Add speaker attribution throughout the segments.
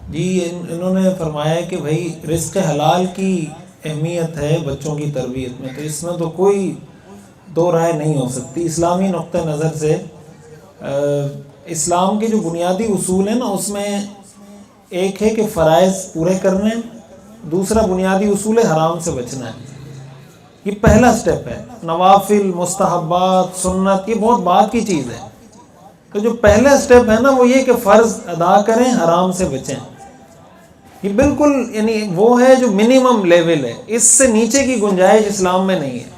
Speaker 1: جی انہوں نے فرمایا کہ بھائی رزق حلال کی اہمیت ہے بچوں کی تربیت میں، تو اس میں تو کوئی دو رائے نہیں ہو سکتی اسلامی نقطہ نظر سے۔ اسلام کے جو بنیادی اصول ہیں نا، اس میں ایک ہے کہ فرائض پورے کرنے، دوسرا بنیادی اصول ہے حرام سے بچنا ہے۔ یہ پہلا سٹیپ ہے۔ نوافل، مستحبات، سنت یہ بہت بعد کی چیز ہے۔ تو جو پہلا سٹیپ ہے نا وہ یہ کہ فرض ادا کریں، حرام سے بچیں۔ یہ بالکل یعنی وہ ہے جو منیمم لیول ہے، اس سے نیچے کی گنجائش اسلام میں نہیں ہے۔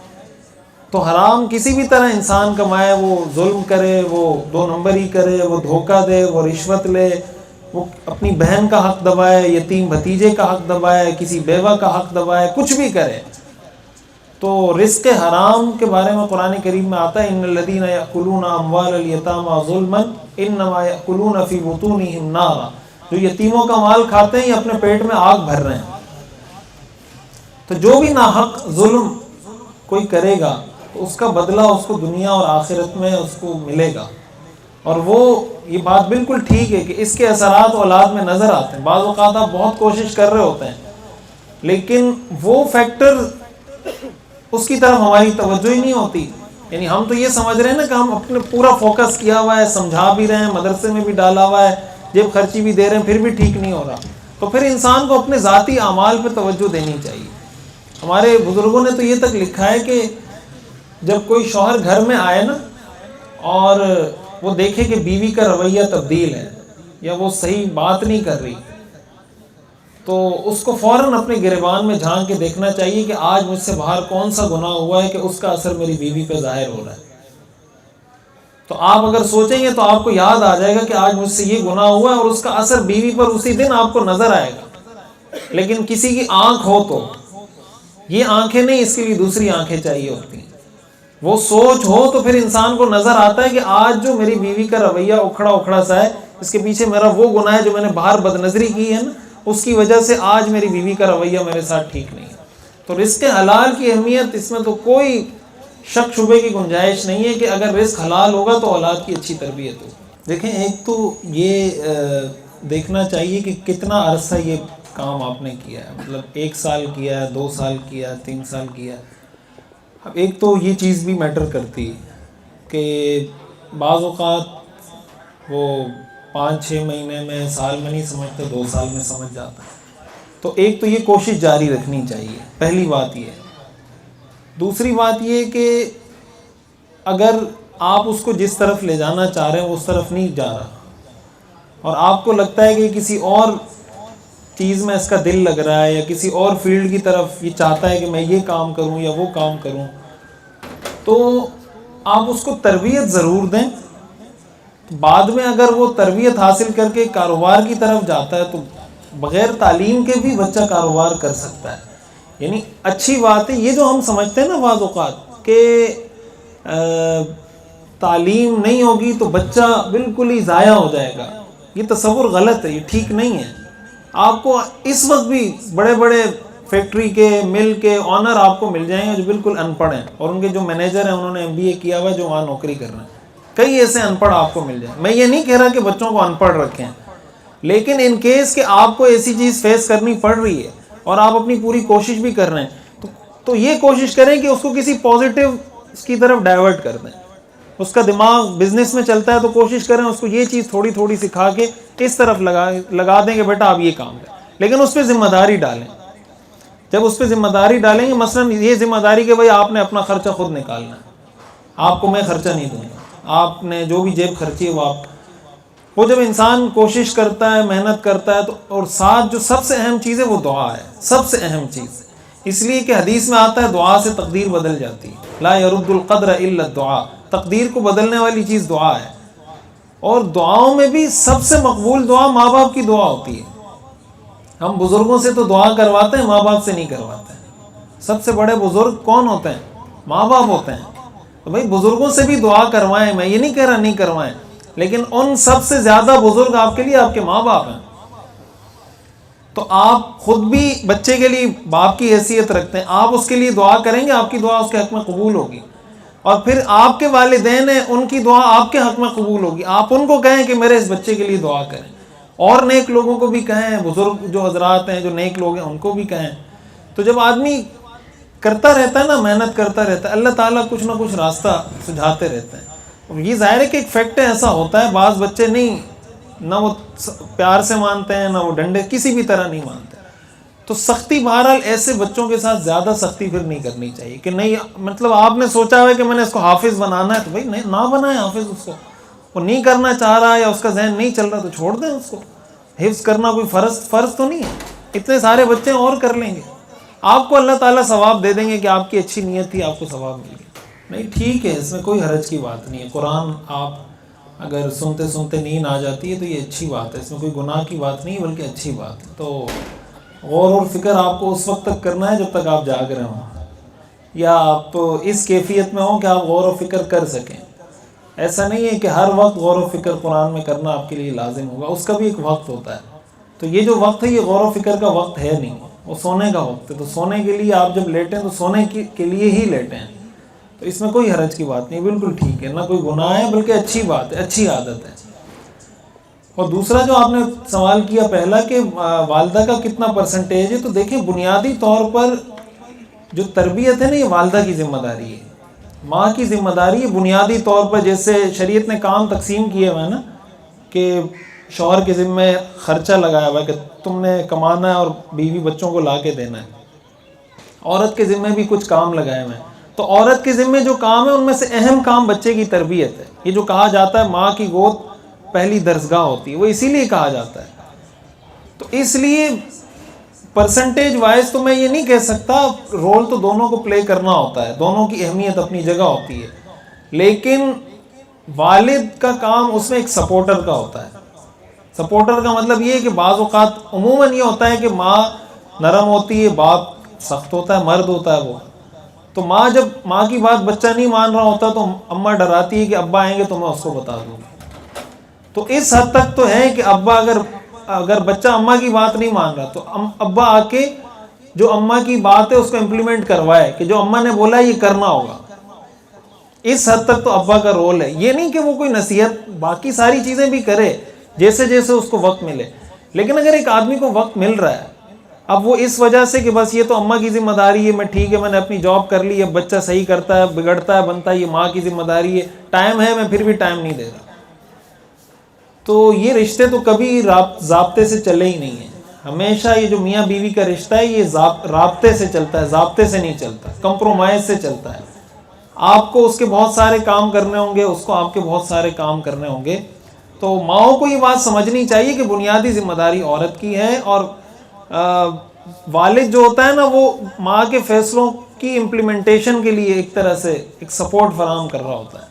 Speaker 1: تو حرام کسی بھی طرح انسان کمائے، وہ ظلم کرے، وہ دو نمبری کرے، وہ دھوکہ دے، وہ رشوت لے، وہ اپنی بہن کا حق دبائے، یتیم بھتیجے کا حق دبائے، کسی بیوہ کا حق دبائے، کچھ بھی کرے، تو رزق حرام کے بارے میں قرآن کریم میں آتا ہے ان الذین یأکلون اموال الیتامی ظلما انما یأکلون فی بطونہم نارا، جو یتیموں کا مال کھاتے ہیں یہ اپنے پیٹ میں آگ بھر رہے ہیں۔ تو جو بھی ناحق ظلم کوئی کرے گا تو اس کا بدلہ اس کو دنیا اور آخرت میں اس کو ملے گا۔ اور وہ یہ بات بالکل ٹھیک ہے کہ اس کے اثرات اولاد میں نظر آتے ہیں۔ بعض اوقات آپ بہت کوشش کر رہے ہوتے ہیں لیکن وہ فیکٹر اس کی طرف ہماری توجہ ہی نہیں ہوتی۔ یعنی ہم تو یہ سمجھ رہے ہیں نا کہ ہم اپنے پورا فوکس کیا ہوا ہے، سمجھا بھی رہے ہیں، مدرسے میں بھی ڈالا ہوا ہے، جیب خرچی بھی دے رہے ہیں، پھر بھی ٹھیک نہیں ہو رہا، تو پھر انسان کو اپنے ذاتی اعمال پہ توجہ دینی چاہیے۔ ہمارے بزرگوں نے تو یہ تک لکھا ہے کہ جب کوئی شوہر گھر میں آئے نا اور وہ دیکھے کہ بیوی کا رویہ تبدیل ہے یا وہ صحیح بات نہیں کر رہی، تو اس کو فوراً اپنے گریبان میں جھانک کے دیکھنا چاہیے کہ آج مجھ سے باہر کون سا گناہ ہوا ہے کہ اس کا اثر میری بیوی پہ ظاہر ہو رہا ہے۔ تو آپ اگر سوچیں گے تو آپ کو یاد آ جائے گا کہ آج مجھ سے یہ گناہ ہوا ہے، اور اس کا اثر بیوی پر اسی دن آپ کو نظر آئے گا۔ لیکن کسی کی آنکھ ہو تو یہ آنکھیں نہیں، اس کے لیے دوسری آنکھیں چاہیے ہوتی ہیں۔ وہ سوچ ہو تو پھر انسان کو نظر آتا ہے کہ آج جو میری بیوی کا رویہ اکھڑا اکھڑا سا ہے، اس کے پیچھے میرا وہ گناہ ہے جو میں نے باہر بد نظری کی ہے نا، اس کی وجہ سے آج میری بیوی کا رویہ میرے ساتھ ٹھیک نہیں ہے۔ تو رزق حلال کی اہمیت، اس میں تو کوئی شک شبے کی گنجائش نہیں ہے کہ اگر رزق حلال ہوگا تو اولاد کی اچھی تربیت ہوگی۔ دیکھیں، ایک تو یہ دیکھنا چاہیے کہ کتنا عرصہ یہ کام آپ نے کیا ہے، مطلب 1 سال کیا ہے، 2 سال کیا ہے، 3 سال کیا ہے۔ اب ایک تو یہ چیز بھی میٹر کرتی کہ بعض اوقات وہ 5-6 مہینے میں، سال میں نہیں سمجھتے، 2 سال میں سمجھ جاتا ہے۔ تو ایک تو یہ کوشش جاری رکھنی چاہیے، پہلی بات یہ ہے۔ دوسری بات یہ کہ اگر آپ اس کو جس طرف لے جانا چاہ رہے ہیں وہ اس طرف نہیں جا رہا، اور آپ کو لگتا ہے کہ کسی اور چیز میں اس کا دل لگ رہا ہے یا کسی اور فیلڈ کی طرف یہ چاہتا ہے کہ میں یہ کام کروں یا وہ کام کروں، تو آپ اس کو تربیت ضرور دیں۔ بعد میں اگر وہ تربیت حاصل کر کے کاروبار کی طرف جاتا ہے تو بغیر تعلیم کے بھی بچہ کاروبار کر سکتا ہے۔ یعنی اچھی بات ہے یہ جو ہم سمجھتے ہیں نا بعض اوقات کہ تعلیم نہیں ہوگی تو بچہ بالکل ہی ضائع ہو جائے گا، یہ تصور غلط ہے، یہ ٹھیک نہیں ہے۔ آپ کو اس وقت بھی بڑے بڑے فیکٹری کے، مل کے آنر آپ کو مل جائیں گے جو بالکل ان پڑھ ہیں، اور ان کے جو مینیجر ہیں انہوں نے MBA کیا ہوا ہے جو وہاں نوکری کر رہے ہیں۔ کئی ایسے ان پڑھ آپ کو مل جائیں۔ میں یہ نہیں کہہ رہا کہ بچوں کو ان پڑھ رکھیں، لیکن ان کیس کہ آپ کو ایسی چیز فیس کرنی پڑ رہی ہے اور آپ اپنی پوری کوشش بھی کر رہے ہیں تو یہ کوشش کریں کہ اس کو کسی پازیٹیو کی طرف ڈائیورٹ کر دیں۔ اس کا دماغ بزنس میں چلتا ہے تو کوشش کریں اس کو یہ چیز تھوڑی تھوڑی سکھا کے اس طرف لگا دیں کہ بیٹا آپ یہ کام کریں، لیکن اس پہ ذمہ داری ڈالیں۔ جب اس پہ ذمہ داری ڈالیں گے، مثلا یہ ذمہ داری کہ بھائی آپ نے اپنا خرچہ خود نکالنا ہے، آپ کو میں خرچہ نہیں دوں گا، آپ نے جو بھی جیب خرچی ہے وہ جب انسان کوشش کرتا ہے، محنت کرتا ہے تو، اور ساتھ جو سب سے اہم چیز ہے وہ دعا ہے، سب سے اہم چیز، اس لیے کہ حدیث میں آتا ہے دعا سے تقدیر بدل جاتی ہے، لا يرد القدر الا الدعاء، تقدیر کو بدلنے والی چیز دعا ہے۔ اور دعاؤں میں بھی سب سے مقبول دعا ماں باپ کی دعا ہوتی ہے۔ ہم بزرگوں سے تو دعا کرواتے ہیں، ماں باپ سے نہیں کرواتے ہیں۔ سب سے بڑے بزرگ کون ہوتے ہیں؟ ماں باپ ہوتے ہیں۔ تو بھائی بزرگوں سے بھی دعا کروائیں، میں یہ نہیں کہہ رہا نہیں کروائیں، لیکن ان سب سے زیادہ بزرگ آپ کے لیے آپ کے ماں باپ ہیں۔ تو آپ خود بھی بچے کے لیے باپ کی حیثیت رکھتے ہیں، آپ اس کے لیے دعا کریں گے، آپ کی دعا اس کے حق میں قبول ہوگی، اور پھر آپ کے والدین ہیں، ان کی دعا آپ کے حق میں قبول ہوگی۔ آپ ان کو کہیں کہ میرے اس بچے کے لیے دعا کریں، اور نیک لوگوں کو بھی کہیں, بزرگ جو حضرات ہیں جو نیک لوگ ہیں ان کو بھی کہیں. تو جب آدمی کرتا رہتا ہے نا, محنت کرتا رہتا ہے, اللہ تعالیٰ کچھ نہ کچھ راستہ سجھاتے رہتے ہیں. یہ ظاہر ہے کہ ایک فیکٹ ایسا ہوتا ہے, بعض بچے نہیں, نہ وہ پیار سے مانتے ہیں نہ وہ ڈنڈے کسی بھی طرح نہیں مانتے. تو سختی بہرحال ایسے بچوں کے ساتھ زیادہ سختی پھر نہیں کرنی چاہیے کہ نہیں, مطلب آپ نے سوچا ہے کہ میں نے اس کو حافظ بنانا ہے, تو بھائی نہیں, نہ بنائیں حافظ اس کو. وہ نہیں کرنا چاہ رہا یا اس کا ذہن نہیں چل رہا تو چھوڑ دیں اس کو. حفظ کرنا کوئی فرض تو نہیں ہے, اتنے سارے بچے اور کر لیں گے. آپ کو اللہ تعالیٰ ثواب دے دیں گے کہ آپ کی اچھی نیت تھی, آپ کو ثواب مل گیا. نہیں ٹھیک ہے, اس میں کوئی حرج کی بات نہیں ہے. قرآن آپ اگر سنتے سنتے نیند آ جاتی ہے تو یہ اچھی بات ہے, اس میں کوئی گناہ کی بات نہیں بلکہ اچھی بات ہے. تو غور اور فکر آپ کو اس وقت تک کرنا ہے جب تک آپ جاگ رہے ہوں, یا آپ اس کیفیت میں ہوں کہ آپ غور و فکر کر سکیں. ایسا نہیں ہے کہ ہر وقت غور و فکر قرآن میں کرنا آپ کے لیے لازم ہوگا, اس کا بھی ایک وقت ہوتا ہے. تو یہ جو وقت ہے یہ غور و فکر کا وقت ہے نہیں, وہ سونے کا وقت ہے. تو سونے کے لیے آپ جب لیٹیں تو سونے کے لیے ہی لیٹیں. تو اس میں کوئی حرج کی بات نہیں, بالکل ٹھیک ہے, نہ کوئی گناہ ہے بلکہ اچھی بات ہے, اچھی عادت ہے. اور دوسرا جو آپ نے سوال کیا پہلا کہ والدہ کا کتنا پرسنٹیج ہے, تو دیکھیں بنیادی طور پر جو تربیت ہے نا یہ والدہ کی ذمہ داری ہے, ماں کی ذمہ داری ہے بنیادی طور پر. جیسے شریعت نے کام تقسیم کیے ہوئے ہیں نا, کہ شوہر کے ذمہ خرچہ لگایا ہوا ہے کہ تم نے کمانا ہے اور بیوی بچوں کو لا کے دینا ہے. عورت کے ذمہ بھی کچھ کام لگائے ہوئے ہیں. تو عورت کے ذمہ جو کام ہے ان میں سے اہم کام بچے کی تربیت ہے. یہ جو کہا جاتا ہے ماں کی گود پہلی درسگاہ ہوتی ہے, وہ اسی لیے کہا جاتا ہے. تو اس لیے پرسنٹیج وائز تو میں یہ نہیں کہہ سکتا, رول تو دونوں کو پلے کرنا ہوتا ہے, دونوں کی اہمیت اپنی جگہ ہوتی ہے. لیکن والد کا کام اس میں ایک سپورٹر کا ہوتا ہے. سپورٹر کا مطلب یہ ہے کہ بعض اوقات عموماً یہ ہوتا ہے کہ ماں نرم ہوتی ہے, باپ سخت ہوتا ہے, مرد ہوتا ہے وہ. تو جب ماں کی بات بچہ نہیں مان رہا ہوتا تو اماں ڈراتی ہے کہ ابا آئیں گے تو میں اس کو بتا دوں گی. تو اس حد تک تو ہے کہ ابا اگر بچہ اماں کی بات نہیں مان رہا تو ابا آ کے جو اماں کی بات ہے اس کو امپلیمنٹ کروائے کہ جو اماں نے بولا یہ کرنا ہوگا. اس حد تک تو ابا کا رول ہے. یہ نہیں کہ وہ کوئی نصیحت باقی ساری چیزیں بھی کرے جیسے جیسے اس کو وقت ملے. لیکن اگر ایک آدمی کو وقت مل رہا ہے, اب وہ اس وجہ سے کہ بس یہ تو اماں کی ذمہ داری ہے, میں ٹھیک ہے میں نے اپنی جاب کر لی, اب بچہ صحیح کرتا ہے بگڑتا ہے بنتا ہے یہ ماں کی ذمہ داری ہے, ٹائم ہے میں پھر بھی ٹائم نہیں دے رہا, تو یہ رشتے تو کبھی ضابطے سے چلے ہی نہیں ہیں. ہمیشہ یہ جو میاں بیوی کا رشتہ ہے یہ رابطے سے چلتا ہے, ضابطے سے نہیں چلتا, کمپرومائز سے چلتا ہے. آپ کو اس کے بہت سارے کام کرنے ہوں گے, اس کو آپ کے بہت سارے کام کرنے ہوں گے. تو ماؤں کو یہ بات سمجھنی چاہیے کہ بنیادی ذمہ داری عورت کی ہے, اور والد جو ہوتا ہے نا وہ ماں کے فیصلوں کی امپلیمنٹیشن کے لیے ایک طرح سے ایک سپورٹ فراہم کر رہا ہوتا ہے.